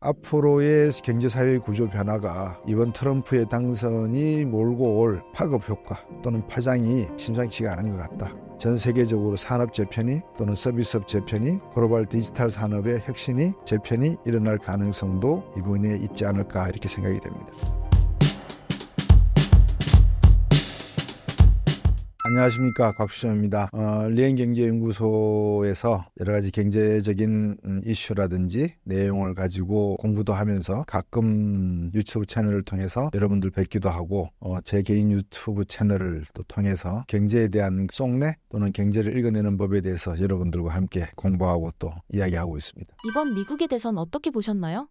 앞으로의 경제사회 구조 변화가 이번 트럼프의 당선이 몰고 올 파급 효과 또는 파장이 심상치가 않은 것 같다. 전 세계적으로 산업 재편이 또는 서비스업 재편이 글로벌 디지털 산업의 혁신이 재편이 일어날 가능성도 이번에 있지 않을까 이렇게 생각이 됩니다. 안녕하십니까, 곽수정입니다. 리엔경제연구소에서 여러 가지 경제적인 이슈라든지 내용을 가지고 공부도 하면서 가끔 유튜브 채널을 통해서 여러분들 뵙기도 하고 제 개인 유튜브 채널을 또 통해서 경제에 대한 속내 또는 경제를 읽어내는 법에 대해서 여러분들과 함께 공부하고 또 이야기하고 있습니다. 이번 미국의 대선 어떻게 보셨나요?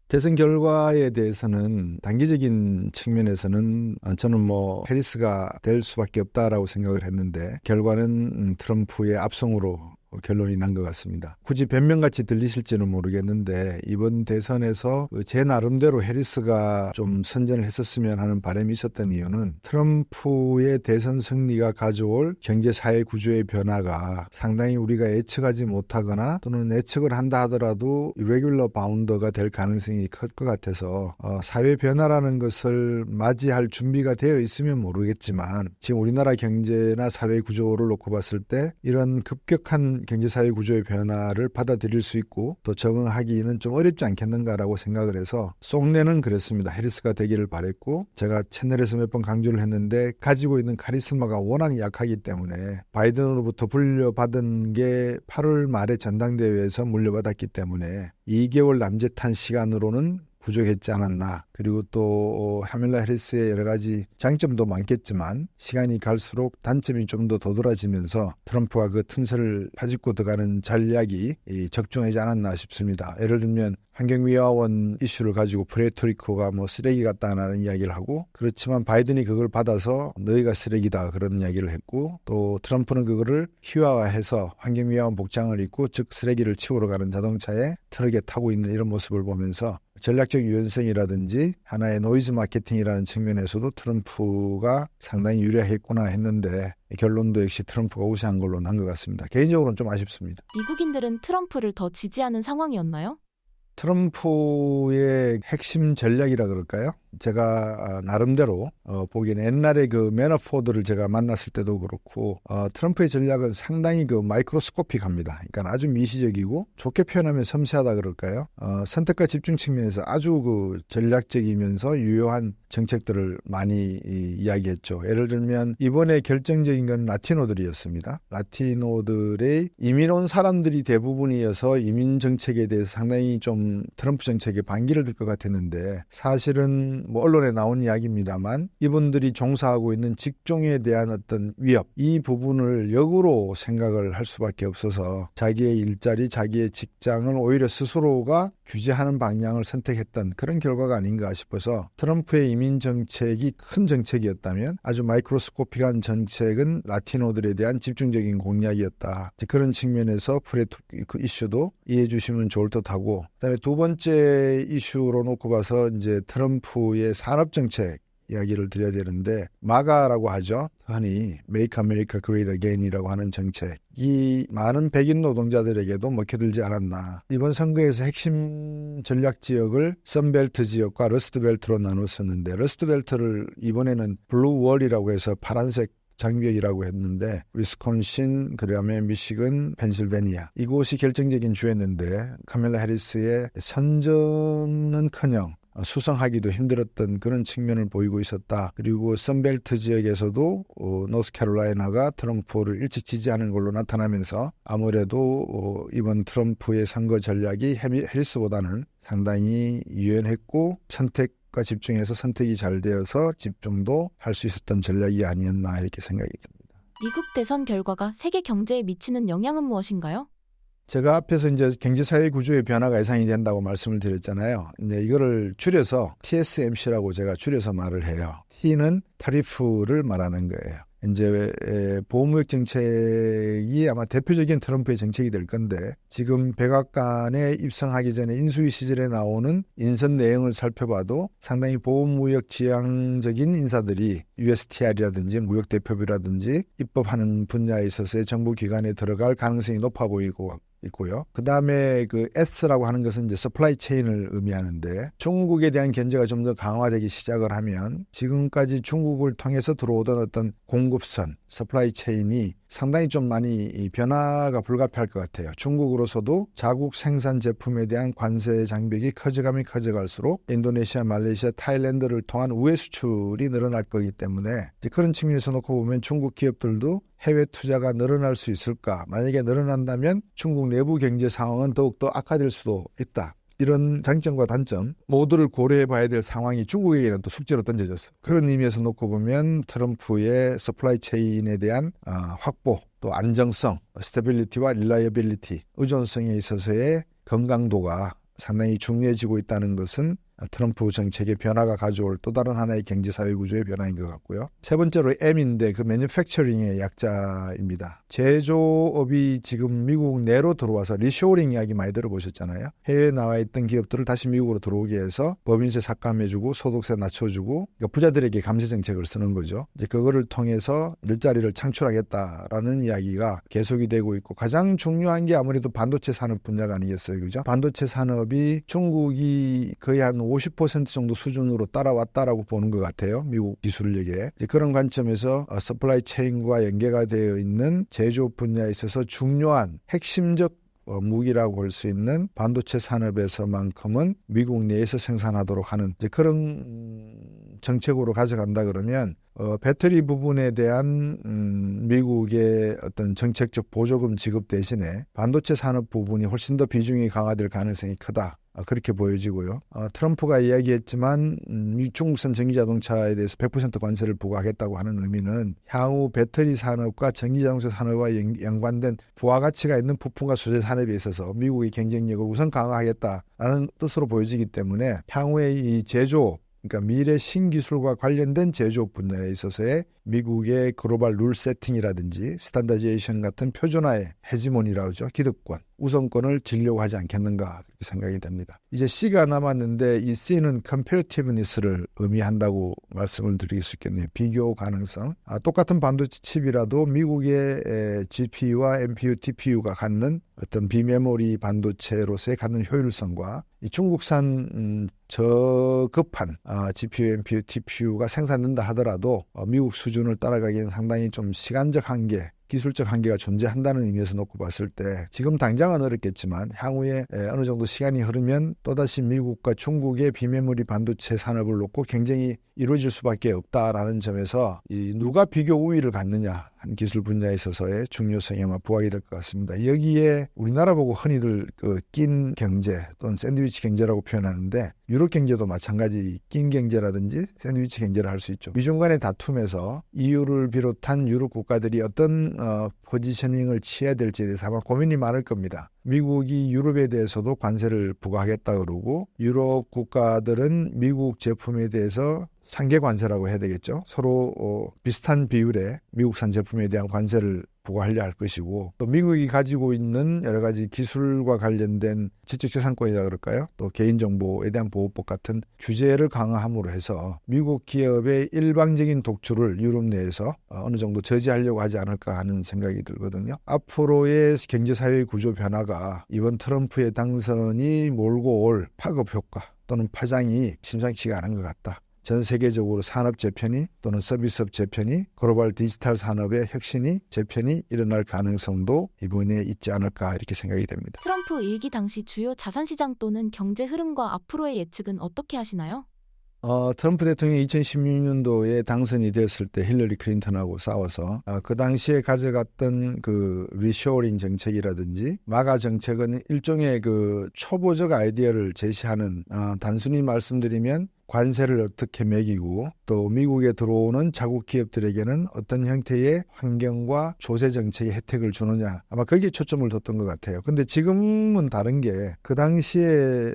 대선 결과에 대해서는 단기적인 측면에서는 저는 해리스가 될 수밖에 없다라고 생각을 했는데 결과는 트럼프의 압승으로 결론이 난 것 같습니다. 굳이 변명같이 들리실지는 모르겠는데 이번 대선에서 제 나름대로 해리스가 좀 선전을 했었으면 하는 바람이 있었던 이유는 트럼프의 대선 승리가 가져올 경제사회 구조의 변화가 상당히 우리가 예측하지 못하거나 또는 예측을 한다 하더라도 irregular bound가 될 가능성이 클 것 같아서 사회 변화라는 것을 맞이할 준비가 되어 있으면 모르겠지만 지금 우리나라 경제나 사회 구조를 놓고 봤을 때 이런 급격한 경제사회 구조의 변화를 받아들일 수 있고 또 적응하기는 좀 어렵지 않겠는가라고 생각을 해서 속내는 그랬습니다. 해리스가 되기를 바랬고 제가 채널에서 몇 번 강조를 했는데 가지고 있는 카리스마가 워낙 약하기 때문에 바이든으로부터 물려받은 게 8월 말에 전당대회에서 물려받았기 때문에 2개월 남짓한 시간으로는 부족했지 않았나. 그리고 또 카밀라 해리스의 여러 가지 장점도 많겠지만 시간이 갈수록 단점이 좀 더 도드라지면서 트럼프가 그 틈새를 파짓고 들어가는 전략이 적중하지 않았나 싶습니다. 예를 들면 환경미화원 이슈를 가지고 프레토리코가 쓰레기 같다는 이야기를 하고 그렇지만 바이든이 그걸 받아서 너희가 쓰레기다 그런 이야기를 했고 또 트럼프는 그거를 희화화해서 환경미화원 복장을 입고 즉 쓰레기를 치우러 가는 자동차에 트럭에 타고 있는 이런 모습을 보면서 전략적 유연성이라든지 하나의 노이즈 마케팅이라는 측면에서도 트럼프가 상당히 유리했구나 했는데 결론도 역시 트럼프가 우세한 걸로 난 것 같습니다. 개인적으로는 좀 아쉽습니다. 미국인들은 트럼프를 더 지지하는 상황이었나요? 트럼프의 핵심 전략이라 그럴까요? 제가 나름대로 보기에는 옛날에 그 매너포드를 제가 만났을 때도 그렇고 트럼프의 전략은 상당히 마이크로스코픽합니다. 그러니까 아주 미시적이고 좋게 표현하면 섬세하다 그럴까요? 선택과 집중 측면에서 아주 전략적이면서 유효한 정책들을 많이 이야기했죠. 예를 들면 이번에 결정적인 건 라티노들이었습니다. 라티노들의 이민 온 사람들이 대부분이어서 이민 정책에 대해서 상당히 좀 트럼프 정책에 반기를 들 것 같았는데 사실은 언론에 나온 이야기입니다만 이분들이 종사하고 있는 직종에 대한 어떤 위협 이 부분을 역으로 생각을 할 수밖에 없어서 자기의 일자리 자기의 직장을 오히려 스스로가 규제하는 방향을 선택했던 그런 결과가 아닌가 싶어서 트럼프의 이민 정책이 큰 정책이었다면 아주 마이크로스코픽한 정책은 라티노들에 대한 집중적인 공약이었다. 그런 측면에서 그 이슈도 이해해 주시면 좋을 듯하고 그다음에 두 번째 이슈로 놓고 봐서 이제 트럼프의 산업정책 이야기를 드려야 되는데 마가라고 하죠. 흔히 Make America Great Again이라고 하는 정책이 많은 백인 노동자들에게도 먹혀들지 않았나. 이번 선거에서 핵심 전략 지역을 선벨트 지역과 러스트벨트로 나눴었는데 러스트벨트를 이번에는 블루월이라고 해서 파란색 장벽이라고 했는데 위스콘신, 그다음에 미시건, 펜실베니아 이곳이 결정적인 주였는데 카밀라 해리스의 선전은커녕 수성하기도 힘들었던 그런 측면을 보이고 있었다. 그리고 선벨트 지역에서도 노스캐롤라이나가 트럼프를 일찍 지지하는 걸로 나타나면서 아무래도 이번 트럼프의 선거 전략이 해리스보다는 상당히 유연했고 선택과 집중해서 선택이 잘 되어서 집중도 할 수 있었던 전략이 아니었나 이렇게 생각이 듭니다. 미국 대선 결과가 세계 경제에 미치는 영향은 무엇인가요? 제가 앞에서 이제 경제사회 구조의 변화가 예상이 된다고 말씀을 드렸잖아요. 이제 이거를 줄여서 TSMC라고 제가 줄여서 말을 해요. T는 타리프를 말하는 거예요. 이제 보호무역 정책이 아마 대표적인 트럼프의 정책이 될 건데 지금 백악관에 입성하기 전에 인수위 시절에 나오는 인선 내용을 살펴봐도 상당히 보호무역 지향적인 인사들이 USTR이라든지 무역대표비라든지 입법하는 분야에 있어서의 정부 기관에 들어갈 가능성이 높아 보이고 있고요. 그 다음에 그 S라고 하는 것은 이제 서플라이 체인을 의미하는데 중국에 대한 견제가 좀 더 강화되기 시작을 하면 지금까지 중국을 통해서 들어오던 어떤 공급선, 서플라이 체인이 상당히 좀 많이 변화가 불가피할 것 같아요. 중국으로서도 자국 생산 제품에 대한 관세 장벽이 커져가면 커져갈수록 인도네시아, 말레이시아, 타일랜드를 통한 우회 수출이 늘어날 거기 때문에 그런 측면에서 놓고 보면 중국 기업들도 해외 투자가 늘어날 수 있을까? 만약에 늘어난다면 중국 내부 경제 상황은 더욱더 악화될 수도 있다. 이런 장점과 단점 모두를 고려해 봐야 될 상황이 중국에게는 또 숙제로 던져졌어. 그런 의미에서 놓고 보면 트럼프의 서플라이 체인에 대한 확보, 또 안정성, 스테빌리티와 릴라이어빌리티, 의존성에 있어서의 건강도가 상당히 중요해지고 있다는 것은 트럼프 정책의 변화가 가져올 또 다른 하나의 경제사회 구조의 변화인 것 같고요. 세 번째로 M인데 그 매뉴팩처링의 약자입니다. 제조업이 지금 미국 내로 들어와서 리쇼어링 이야기 많이 들어보셨잖아요. 해외에 나와 있던 기업들을 다시 미국으로 들어오게 해서 법인세 삭감해주고 소득세 낮춰주고 그러니까 부자들에게 감세 정책을 쓰는 거죠. 이제 그거를 통해서 일자리를 창출하겠다라는 이야기가 계속이 되고 있고 가장 중요한 게 아무래도 반도체 산업 분야가 아니겠어요. 그죠? 반도체 산업이 중국이 거의 한 50% 정도 수준으로 따라왔다라고 보는 것 같아요. 미국 기술력에. 그런 관점에서 서플라이 체인과 연계가 되어 있는 제조업 분야에 있어서 중요한 핵심적 무기라고 볼 수 있는 반도체 산업에서만큼은 미국 내에서 생산하도록 하는 그런 정책으로 가져간다 그러면 배터리 부분에 대한 미국의 어떤 정책적 보조금 지급 대신에 반도체 산업 부분이 훨씬 더 비중이 강화될 가능성이 크다. 그렇게 보여지고요. 트럼프가 이야기했지만 중국산 전기자동차에 대해서 100% 관세를 부과하겠다고 하는 의미는 향후 배터리 산업과 전기자동차 산업과 연관된 부가가치가 있는 부품과 소재 산업에 있어서 미국의 경쟁력을 우선 강화하겠다라는 뜻으로 보여지기 때문에 향후의 이 제조업, 그러니까 미래 신기술과 관련된 제조업 분야에 있어서의 미국의 글로벌 룰 세팅이라든지 스탠다제이션 같은 표준화의 헤지모니라고 하죠. 기득권, 우선권을 지려고 하지 않겠는가 그렇게 생각이 됩니다. 이제 C가 남았는데 이 C는 comparativeness를 의미한다고 말씀을 드릴 수 있겠네요. 비교 가능성. 똑같은 반도체 칩이라도 미국의 GPU와 NPU, TPU가 갖는 어떤 비메모리 반도체로서의 갖는 효율성과 이 중국산 저급한 GPU, NPU, TPU가 생산된다 하더라도 미국 수준을 따라가기에는 상당히 좀 시간적 한계, 기술적 한계가 존재한다는 의미에서 놓고 봤을 때 지금 당장은 어렵겠지만 향후에 어느 정도 시간이 흐르면 또다시 미국과 중국의 비메모리 반도체 산업을 놓고 경쟁이 이루어질 수밖에 없다라는 점에서 누가 비교 우위를 갖느냐 한 기술 분야에 있어서의 중요성이 아마 부각이 될 것 같습니다. 여기에 우리나라 보고 흔히들 낀 경제 또는 샌드위치 경제라고 표현하는데 유럽 경제도 마찬가지 낀 경제라든지 샌드위치 경제를 할 수 있죠. 미중 간의 다툼에서 EU를 비롯한 유럽 국가들이 어떤 포지셔닝을 취해야 될지에 대해서 아마 고민이 많을 겁니다. 미국이 유럽에 대해서도 관세를 부과하겠다 그러고 유럽 국가들은 미국 제품에 대해서 상계 관세라고 해야 되겠죠. 서로 비슷한 비율의 미국산 제품에 대한 관세를 부과하려 할 것이고 또 미국이 가지고 있는 여러 가지 기술과 관련된 지적재산권이라 그럴까요? 또 개인정보에 대한 보호법 같은 규제를 강화함으로 해서 미국 기업의 일방적인 독주를 유럽 내에서 어느 정도 저지하려고 하지 않을까 하는 생각이 들거든요. 앞으로의 경제사회 구조 변화가 이번 트럼프의 당선이 몰고 올 파급 효과 또는 파장이 심상치가 않은 것 같다. 전 세계적으로 산업 재편이 또는 서비스업 재편이 글로벌 디지털 산업의 혁신이 재편이 일어날 가능성도 이번에 있지 않을까 이렇게 생각이 됩니다. 트럼프 일기 당시 주요 자산시장 또는 경제 흐름과 앞으로의 예측은 어떻게 하시나요? 트럼프 대통령이 2016년도에 당선이 되었을 때 힐러리 클린턴하고 싸워서 그 당시에 가져갔던 그 리쇼어링 정책이라든지 마가 정책은 일종의 그 초보적 아이디어를 제시하는 단순히 말씀드리면 관세를 어떻게 매기고 또 미국에 들어오는 자국 기업들에게는 어떤 형태의 환경과 조세 정책의 혜택을 주느냐 아마 거기에 초점을 뒀던 것 같아요. 근데 지금은 다른 게 그 당시에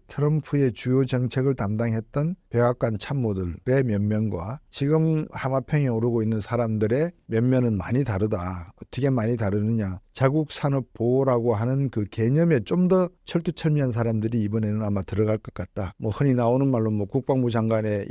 트럼프의 주요 정책을 담당했던 백악관 참모들의 면면과 지금 하마평에 오르고 있는 사람들의 면면은 많이 다르다. 어떻게 많이 다르느냐. 자국 산업 보호라고 하는 그 개념에 좀 더 철두철미한 사람들이 이번에는 아마 들어갈 것 같다. 뭐 흔히 나오는 말로 뭐 국방부 장관에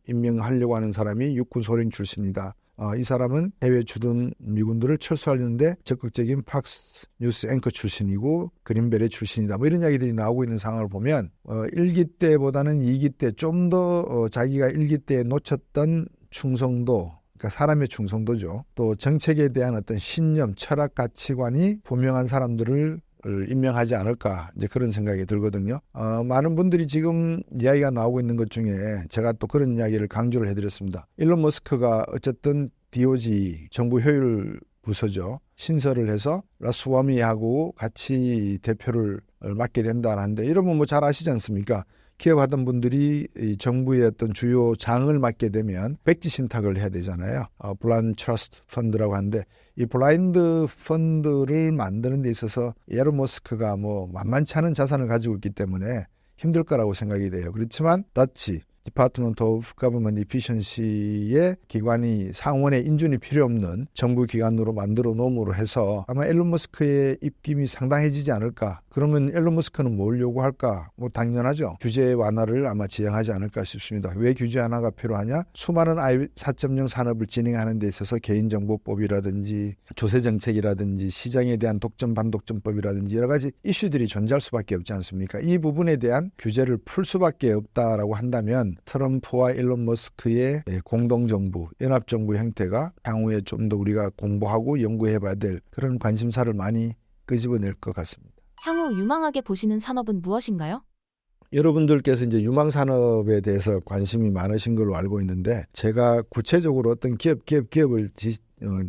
임명하려고 하는 사람이 육군 소령 출신이다. 이 사람은 해외 주둔 미군들을 철수하려는데 적극적인 팍스 뉴스 앵커 출신이고 그린벨의 출신이다. 뭐 이런 이야기들이 나오고 있는 상황을 보면 1기 때보다는 2기 때 좀 더 자기가 1기 때에 놓쳤던 충성도, 그러니까 사람의 충성도죠. 또 정책에 대한 어떤 신념, 철학, 가치관이 분명한 사람들을 임명하지 않을까, 이제 그런 생각이 들거든요. 많은 분들이 지금 이야기가 나오고 있는 것 중에 제가 또 그런 이야기를 강조를 해드렸습니다. 일론 머스크가 어쨌든 DOJ 정부 효율 부서죠. 신설을 해서 라스와미하고 같이 대표를 맡게 된다는데, 이러면 뭐 잘 아시지 않습니까? 기업하던 분들이 이 정부의 어떤 주요 장을 맡게 되면 백지 신탁을 해야 되잖아요. 블라인드 트러스트 펀드라고 하는데, 이 블라인드 펀드를 만드는 데 있어서 일론 머스크가 뭐 만만치 않은 자산을 가지고 있기 때문에 힘들 거라고 생각이 돼요. 그렇지만 더치 디파트먼트 오브 거버먼트 이피션시의 기관이 상원의 인준이 필요 없는 정부 기관으로 만들어 놓음으로 해서 아마 일론 머스크의 입김이 상당해지지 않을까. 그러면 일론 머스크는 뭘 요구할까? 뭐 당연하죠. 규제 완화를 아마 지향하지 않을까 싶습니다. 왜 규제 완화가 필요하냐? 수많은 I 4.0 산업을 진행하는 데 있어서 개인정보법이라든지 조세정책이라든지 시장에 대한 독점 반독점법이라든지 여러 가지 이슈들이 존재할 수밖에 없지 않습니까? 이 부분에 대한 규제를 풀 수밖에 없다라고 한다면 트럼프와 일론 머스크의 공동정부, 연합정부 형태가 향후에 좀 더 우리가 공부하고 연구해봐야 될 그런 관심사를 많이 끄집어낼 것 같습니다. 향후 유망하게 보시는 산업은 무엇인가요? 여러분들께서 이제 유망산업에 대해서 관심이 많으신 걸로 알고 있는데, 제가 구체적으로 어떤 기업을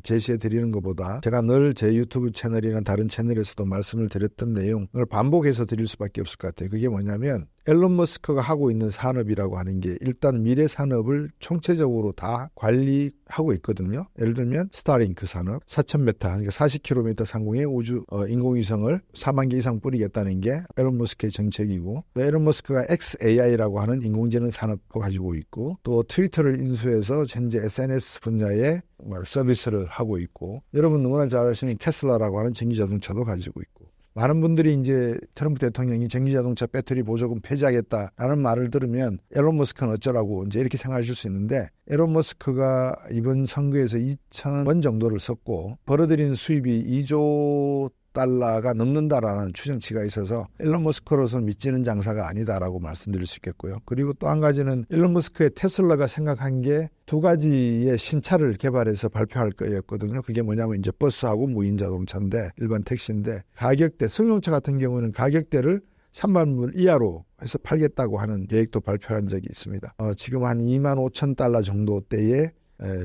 제시해 드리는 것보다 제가 늘 제 유튜브 채널이나 다른 채널에서도 말씀을 드렸던 내용을 반복해서 드릴 수밖에 없을 것 같아요. 그게 뭐냐면 일론 머스크가 하고 있는 산업이라고 하는 게 일단 미래 산업을 총체적으로 다 관리하고 있거든요. 예를 들면 스타링크 산업, 4,000m, 그러니까 40km 상공의 우주 인공위성을 4만 개 이상 뿌리겠다는 게 일론 머스크의 정책이고, 또 일론 머스크가 XAI라고 하는 인공지능 산업을 가지고 있고, 또 트위터를 인수해서 현재 SNS 분야의 서비스를 하고 있고, 여러분 누구나 잘 아시는 테슬라라고 하는 전기자동차도 가지고 있고, 많은 분들이 이제 트럼프 대통령이 전기자동차 배터리 보조금 폐지하겠다라는 말을 들으면 일론 머스크는 어쩌라고 이제 이렇게 생각하실 수 있는데, 일론 머스크가 이번 선거에서 2,000원 정도를 썼고 벌어들인 수입이 2조 달러가 넘는다라는 추정치가 있어서 일론 머스크로서는 믿지는 장사가 아니다라고 말씀드릴 수 있겠고요. 그리고 또 한 가지는 일론 머스크의 테슬라가 생각한 게 두 가지의 신차를 개발해서 발표할 거였거든요. 그게 뭐냐면 이제 버스하고 무인 자동차인데, 일반 택시인데, 가격대, 승용차 같은 경우는 가격대를 3만 불 이하로 해서 팔겠다고 하는 계획도 발표한 적이 있습니다. 지금 한 2만 5천 달러 정도대의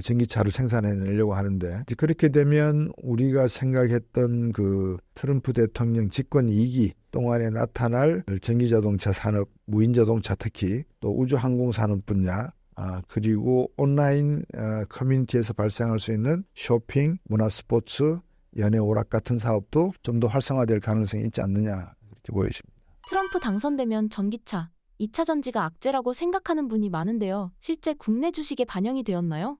전기차를 생산해내려고 하는데, 그렇게 되면 우리가 생각했던 그 트럼프 대통령 집권 2기 동안에 나타날 전기자동차 산업, 무인자동차 특히 또 우주항공 산업 분야, 그리고 온라인 커뮤니티에서 발생할 수 있는 쇼핑, 문화 스포츠, 연예 오락 같은 사업도 좀 더 활성화될 가능성이 있지 않느냐, 그렇게 보여집니다. 트럼프 당선되면 전기차, 2차 전지가 악재라고 생각하는 분이 많은데요. 실제 국내 주식에 반영이 되었나요?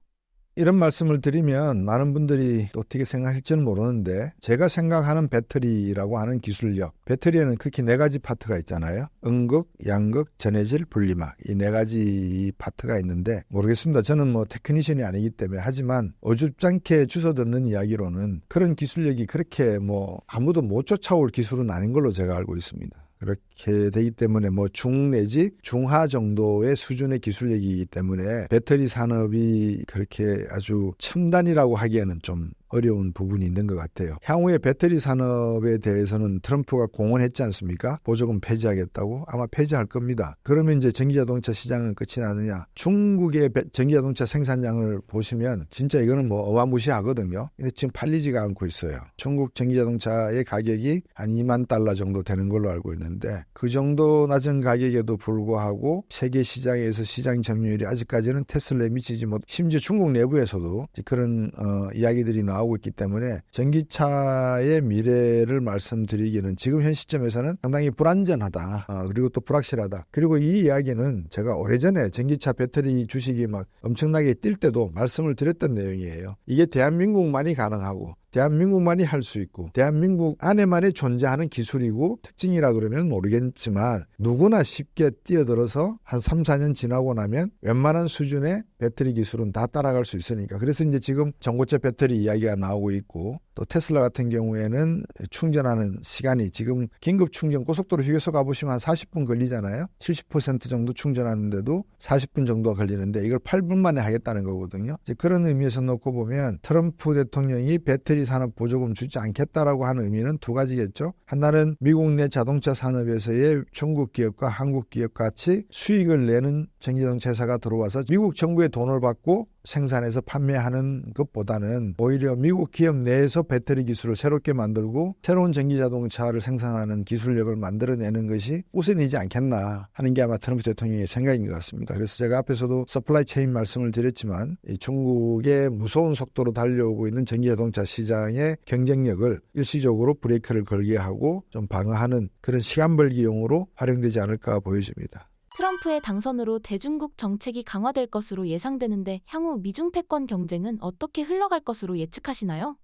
이런 말씀을 드리면 많은 분들이 어떻게 생각할지는 모르는데, 제가 생각하는 배터리라고 하는 기술력, 배터리에는 극히 4가지 파트가 있잖아요. 음극, 양극, 전해질, 분리막, 이 4가지 파트가 있는데, 모르겠습니다. 저는 뭐 테크니션이 아니기 때문에. 하지만 어줍잖게 주워 듣는 이야기로는 그런 기술력이 그렇게 뭐 아무도 못 쫓아올 기술은 아닌 걸로 제가 알고 있습니다. 그렇게 되기 때문에 뭐 중 내지 중하 정도의 수준의 기술력이기 때문에 배터리 산업이 그렇게 아주 첨단이라고 하기에는 좀 어려운 부분이 있는 것 같아요. 향후에 배터리 산업에 대해서는 트럼프가 공언했지 않습니까? 보조금 폐지하겠다고? 아마 폐지할 겁니다. 그러면 이제 전기자동차 시장은 끝이 나느냐? 중국의 전기자동차 생산량을 보시면 진짜 이거는 뭐 어마무시하거든요. 근데 지금 팔리지가 않고 있어요. 중국 전기자동차의 가격이 한 2만 달러 정도 되는 걸로 알고 있는데, 그 정도 낮은 가격에도 불구하고 세계 시장에서 시장 점유율이 아직까지는 테슬라에 미치지 못, 심지어 중국 내부에서도 그런 이야기들이 나오고 있기 때문에 전기차의 미래를 말씀드리기는 지금 현 시점에서는 상당히 불안전하다. 그리고 또 불확실하다. 그리고 이 이야기는 제가 오래전에 전기차 배터리 주식이 막 엄청나게 뛸 때도 말씀을 드렸던 내용이에요. 이게 대한민국만이 가능하고 대한민국만이 할 수 있고 대한민국 안에만이 존재하는 기술이고 특징이라 그러면 모르겠지만 누구나 쉽게 뛰어들어서 한 3, 4년 지나고 나면 웬만한 수준의 배터리 기술은 다 따라갈 수 있으니까. 그래서 이제 지금 전고체 배터리 이야기가 나오고 있고 또 테슬라 같은 경우에는 충전하는 시간이 지금 긴급 충전 고속도로 휴게소 가보시면 한 40분 걸리잖아요. 70% 정도 충전하는데도 40분 정도가 걸리는데 이걸 8분 만에 하겠다는 거거든요. 이제 그런 의미에서 놓고 보면 트럼프 대통령이 배터리 산업 보조금 주지 않겠다라고 하는 의미는 두 가지겠죠. 하나는 미국 내 자동차 산업에서의 중국 기업과 한국 기업 같이 수익을 내는 전기자동차 회사가 들어와서 미국 정부의 돈을 받고 생산해서 판매하는 것보다는 오히려 미국 기업 내에서 배터리 기술을 새롭게 만들고 새로운 전기자동차를 생산하는 기술력을 만들어내는 것이 우선이지 않겠나 하는 게 아마 트럼프 대통령의 생각인 것 같습니다. 그래서 제가 앞에서도 서플라이 체인 말씀을 드렸지만 이 중국의 무서운 속도로 달려오고 있는 전기자동차 시장의 경쟁력을 일시적으로 브레이크를 걸게 하고 좀 방어하는 그런 시간 벌기용으로 활용되지 않을까 보여집니다. 트럼프의 당선으로 대중국 정책이 강화될 것으로 예상되는데 향후 미중 패권 경쟁은 어떻게 흘러갈 것으로 예측하시나요?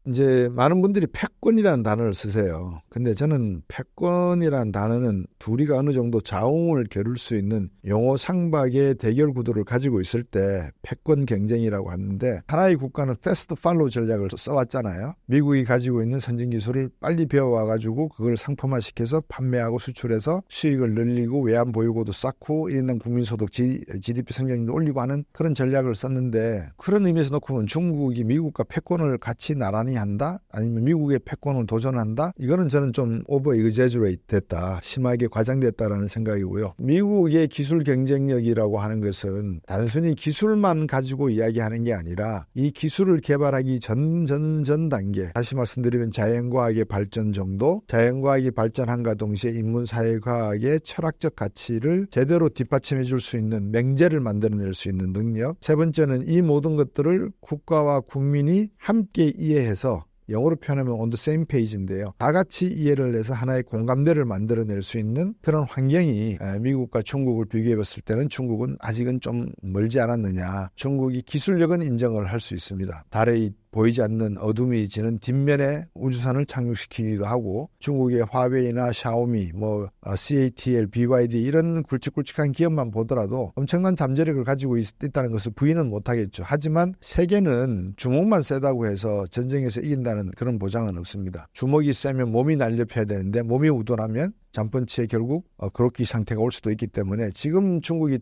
이제 많은 분들이 패권이라는 단어를 쓰세요. 근데 저는 패권이라는 단어는 둘이가 어느 정도 자웅을 겨룰 수 있는 용어 상박의 대결 구도를 가지고 있을 때 패권 경쟁이라고 하는데 하나의 국가는 패스트 팔로우 전략을 써왔잖아요. 미국이 가지고 있는 선진 기술을 빨리 배워와가지고 그걸 상품화시켜서 판매하고 수출해서 수익을 늘리고 외환 보유고도 쌓고 1인당 국민소득 GDP 성장률도 올리고 하는 그런 전략을 썼는데 그런 의미에서 놓고 보면 중국이 미국과 패권을 같이 나란히 한다? 아니면 미국의 패권을 도전한다? 이거는 저는 좀 오버 exaggerate 됐다. 심하게 과장됐다라는 생각이고요. 미국의 기술 경쟁력이라고 하는 것은 단순히 기술만 가지고 이야기하는 게 아니라 이 기술을 개발하기 전 단계, 다시 말씀드리면 자연과학의 발전 정도, 자연과학이 발전함과 동시에 인문사회과학의 철학적 가치를 제대로 뒷받침해 줄 수 있는 맹제를 만들어낼 수 있는 능력, 세 번째는 이 모든 것들을 국가와 국민이 함께 이해해서 영어로 표현하면 on the same page인데요. 다 같이 이해를 해서 하나의 공감대를 만들어낼 수 있는 그런 환경이 미국과 중국을 비교해 봤을 때는 중국은 아직은 좀 멀지 않았느냐. 중국이 기술력은 인정을 할 수 있습니다. 달에 보이지 않는 어둠이 지는 뒷면에 우주선을 착륙시키기도 하고 중국의 화웨이나 샤오미, CATL, BYD 이런 굵직굵직한 기업만 보더라도 엄청난 잠재력을 가지고 있다는 것을 부인은 못하겠죠. 하지만 세계는 주먹만 세다고 해서 전쟁에서 이긴다는 그런 보장은 없습니다. 주먹이 세면 몸이 날렵해야 되는데 몸이 우둔하면 잠펀치에 결국 그로키 상태가 올 수도 있기 때문에 지금 중국이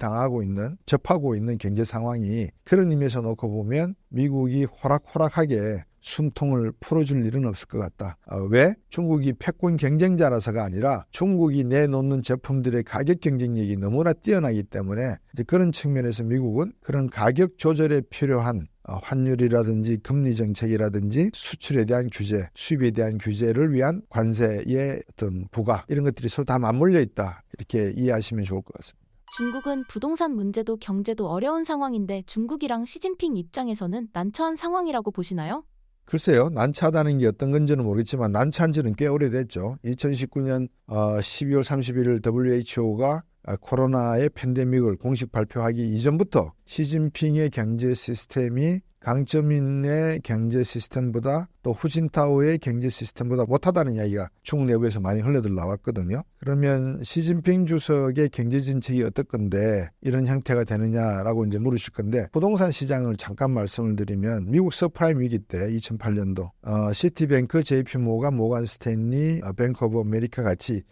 접하고 있는 경제 상황이 그런 의미에서 놓고 보면 미국이 호락호락하게 숨통을 풀어줄 일은 없을 것 같다. 왜? 중국이 패권 경쟁자라서가 아니라 중국이 내놓는 제품들의 가격 경쟁력이 너무나 뛰어나기 때문에 이제 그런 측면에서 미국은 그런 가격 조절에 필요한 환율이라든지 금리 정책이라든지 수출에 대한 규제, 수입에 대한 규제를 위한 관세의 어떤 부과 이런 것들이 서로 다 맞물려 있다. 이렇게 이해하시면 좋을 것 같습니다. 중국은 부동산 문제도 경제도 어려운 상황인데 중국이랑 시진핑 입장에서는 난처한 상황이라고 보시나요? 글쎄요. 난처하다는 게 어떤 건지는 모르겠지만 난처한 지는 꽤 오래됐죠. 2019년 12월 31일 WHO가 코로나의 팬데믹을 공식 발표하기 이전부터 시진핑의 경제 시스템이 강점인의 경제 시스템보다 또 후진타오의 경제 시스템보다 못하다는 이야기가 중국 내부에서 많이 흘러들 나왔거든요. 그러면 시진핑 주석의 경제 정책이 어떨 건데 이런 형태가 되느냐라고 이제 물으실 건데 부동산 시장을 잠깐 말씀을 드리면 미국 서프라임 위기 때 2008년도 시티뱅크, JP모간, 모건 스탠리, 뱅크 오브 아메리카 같이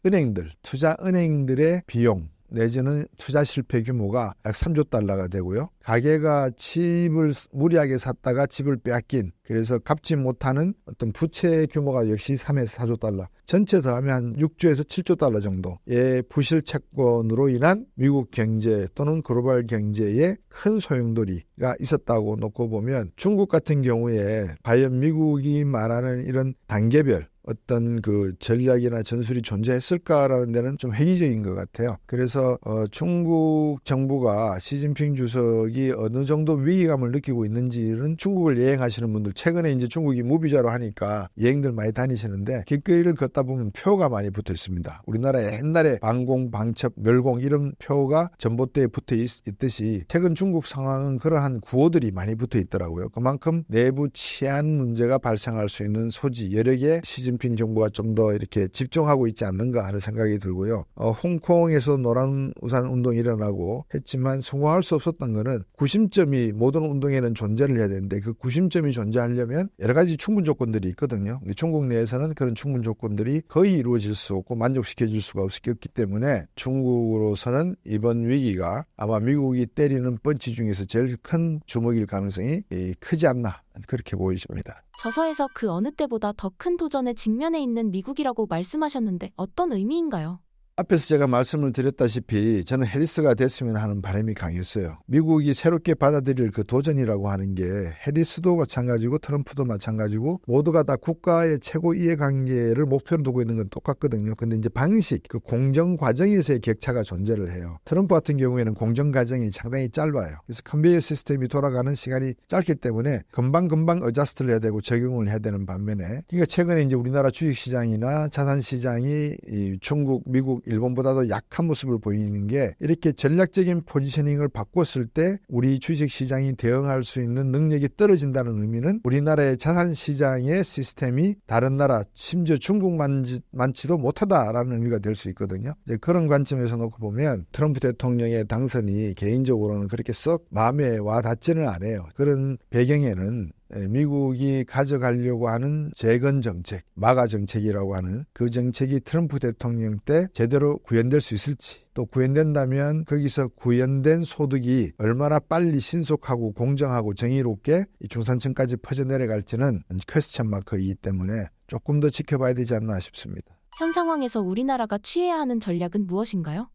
투자 은행들의 비용 내지는 투자 실패 규모가 약 3조 달러가 되고요. 가게가 집을 무리하게 샀다가 집을 빼앗긴 그래서 갚지 못하는 어떤 부채 규모가 역시 3에서 4조 달러 전체 더하면 한 6조에서 7조 달러 정도의 부실 채권으로 인한 미국 경제 또는 글로벌 경제에 큰 소용돌이가 있었다고 놓고 보면 중국 같은 경우에 과연 미국이 말하는 이런 단계별 어떤 그 전략이나 전술이 존재했을까라는 데는 좀 회의적인 것 같아요. 그래서 중국 정부가 시진핑 주석이 어느 정도 위기감을 느끼고 있는지는 중국을 여행하시는 분들, 최근에 이제 중국이 무비자로 하니까 여행들 많이 다니시는데 길거리를 걷다 보면 표가 많이 붙어 있습니다. 우리나라에 옛날에 방공, 방첩, 멸공 이런 표가 전봇대에 붙어 있듯이 최근 중국 상황은 그러한 구호들이 많이 붙어 있더라고요. 그만큼 내부 치안 문제가 발생할 수 있는 소지, 여력에 시진핑 정부가 좀 더 이렇게 집중하고 있지 않는가 하는 생각이 들고요. 홍콩에서 노란 우산 운동이 일어나고 했지만 성공할 수 없었던 거는 구심점이 모든 운동에는 존재를 해야 되는데 그 구심점이 존재하려면 여러 가지 충분 조건들이 있거든요. 근데 중국 내에서는 그런 충분 조건들이 거의 이루어질 수 없고 만족시켜줄 수가 없기 때문에 중국으로서는 이번 위기가 아마 미국이 때리는 펀치 중에서 제일 큰 주먹일 가능성이 크지 않나 그렇게 보이십니다. 저서에서 그 어느 때보다 더 큰 도전에 직면해 있는 미국이라고 말씀하셨는데 어떤 의미인가요? 앞에서 제가 말씀을 드렸다시피 저는 해리스가 됐으면 하는 바람이 강했어요. 미국이 새롭게 받아들일 그 도전이라고 하는 게 해리스도 마찬가지고 트럼프도 마찬가지고 모두가 다 국가의 최고 이해관계를 목표로 두고 있는 건 똑같거든요. 근데 이제 방식, 그 공정 과정에서의 격차가 존재를 해요. 트럼프 같은 경우에는 공정 과정이 상당히 짧아요. 그래서 컨베이어 시스템이 돌아가는 시간이 짧기 때문에 금방 어자스트를 해야 되고 적용을 해야 되는 반면에 그러니까 최근에 이제 우리나라 주식시장이나 자산시장이 중국, 미국, 일본보다도 약한 모습을 보이는 게 이렇게 전략적인 포지셔닝을 바꿨을 때 우리 주식시장이 대응할 수 있는 능력이 떨어진다는 의미는 우리나라의 자산시장의 시스템이 다른 나라 심지어 중국만치도 못하다라는 의미가 될 수 있거든요. 이제 그런 관점에서 놓고 보면 트럼프 대통령의 당선이 개인적으로는 그렇게 썩 마음에 와 닿지는 않아요. 그런 배경에는 미국이 가져가려고 하는 재건 정책, 마가 정책이라고 하는 그 정책이 트럼프 대통령 때 제대로 구현될 수 있을지, 또 구현된다면 거기서 구현된 소득이 얼마나 빨리 신속하고 공정하고 정의롭게 중산층까지 퍼져내려갈지는 퀘스천 마크이기 때문에 조금 더 지켜봐야 되지 않나 싶습니다. 현 상황에서 우리나라가 취해야 하는 전략은 무엇인가요?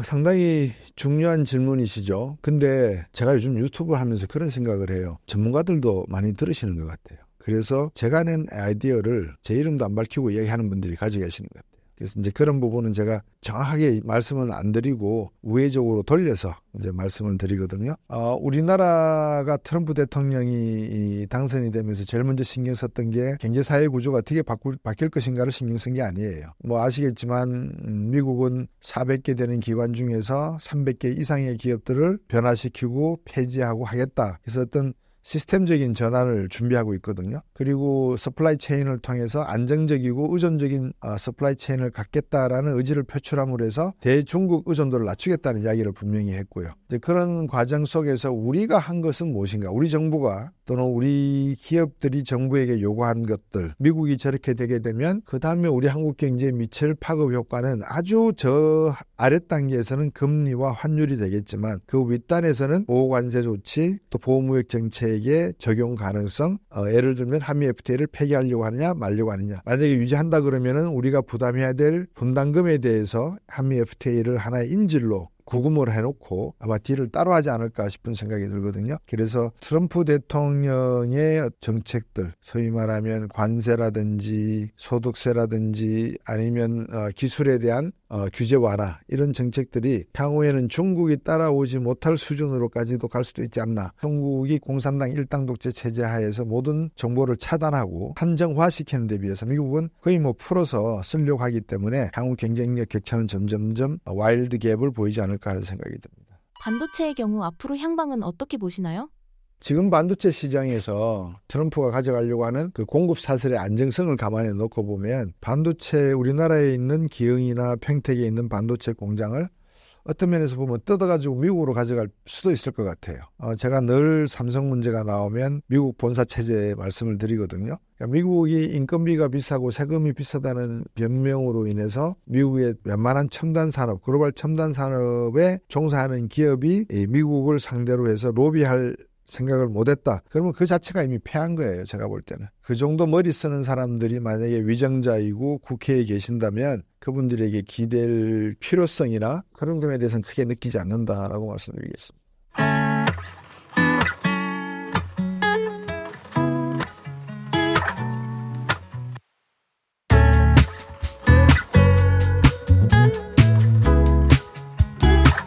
상당히 중요한 질문이시죠. 근데 제가 요즘 유튜브 하면서 그런 생각을 해요. 전문가들도 많이 들으시는 것 같아요. 그래서 제가 낸 아이디어를 제 이름도 안 밝히고 얘기하는 분들이 가지고 계시는 것 같아요. 그래서 이제 그런 부분은 제가 정확하게 말씀을 안 드리고 우회적으로 돌려서 이제 말씀을 드리거든요. 우리나라가 트럼프 대통령이 당선이 되면서 제일 먼저 신경 썼던 게 경제사회 구조가 어떻게 바뀔 것인가를 신경 쓴 게 아니에요. 뭐 아시겠지만 미국은 400개 되는 기관 중에서 300개 이상의 기업들을 변화시키고 폐지하고 하겠다. 그래서 어떤 시스템적인 전환을 준비하고 있거든요. 그리고 서플라이 체인을 통해서 안정적이고 의존적인 서플라이 체인을 갖겠다라는 의지를 표출함으로 해서 대중국 의존도를 낮추겠다는 이야기를 분명히 했고요. 이제 그런 과정 속에서 우리가 한 것은 무엇인가? 우리 정부가 또는 우리 기업들이 정부에게 요구한 것들, 미국이 저렇게 되게 되면 그 다음에 우리 한국 경제에 미칠 파급 효과는 아주 저 아랫단계에서는 금리와 환율이 되겠지만 그 윗단에서는 보호관세 조치, 또 보호무역 정책의 적용 가능성, 예를 들면 한미 FTA를 폐기하려고 하느냐 말려고 하느냐. 만약에 유지한다 그러면은 우리가 부담해야 될 분담금에 대해서 한미 FTA를 하나의 인질로 구금을 해놓고 아마 딜을 따로 하지 않을까 싶은 생각이 들거든요. 그래서 트럼프 대통령의 정책들, 소위 말하면 관세라든지 소득세라든지 아니면 기술에 대한 규제 완화 이런 정책들이 향후에는 중국이 따라오지 못할 수준으로까지도 갈 수도 있지 않나. 중국이 공산당 일당 독재 체제 하에서 모든 정보를 차단하고 한정화시키는 데 비해서 미국은 거의 풀어서 쓰려고 하기 때문에 향후 경쟁력 격차는 점점점 와일드 갭을 보이지 않을까 하는 생각이 듭니다. 반도체의 경우 앞으로 향방은 어떻게 보시나요? 지금 반도체 시장에서 트럼프가 가져가려고 하는 그 공급 사슬의 안정성을 감안해 놓고 보면 반도체 우리나라에 있는 기흥이나 평택에 있는 반도체 공장을 어떤 면에서 보면 뜯어가지고 미국으로 가져갈 수도 있을 것 같아요. 제가 늘 삼성 문제가 나오면 미국 본사 체제에 말씀을 드리거든요. 그러니까 미국이 인건비가 비싸고 세금이 비싸다는 변명으로 인해서 미국의 웬만한 첨단 산업, 글로벌 첨단 산업에 종사하는 기업이 미국을 상대로 해서 로비할 생각을 못했다. 그러면 그 자체가 이미 패한 거예요. 제가 볼 때는. 그 정도 머리 쓰는 사람들이 만약에 위정자이고 국회에 계신다면 그분들에게 기댈 필요성이나 그런 점에 대해서는 크게 느끼지 않는다라고 말씀드리겠습니다.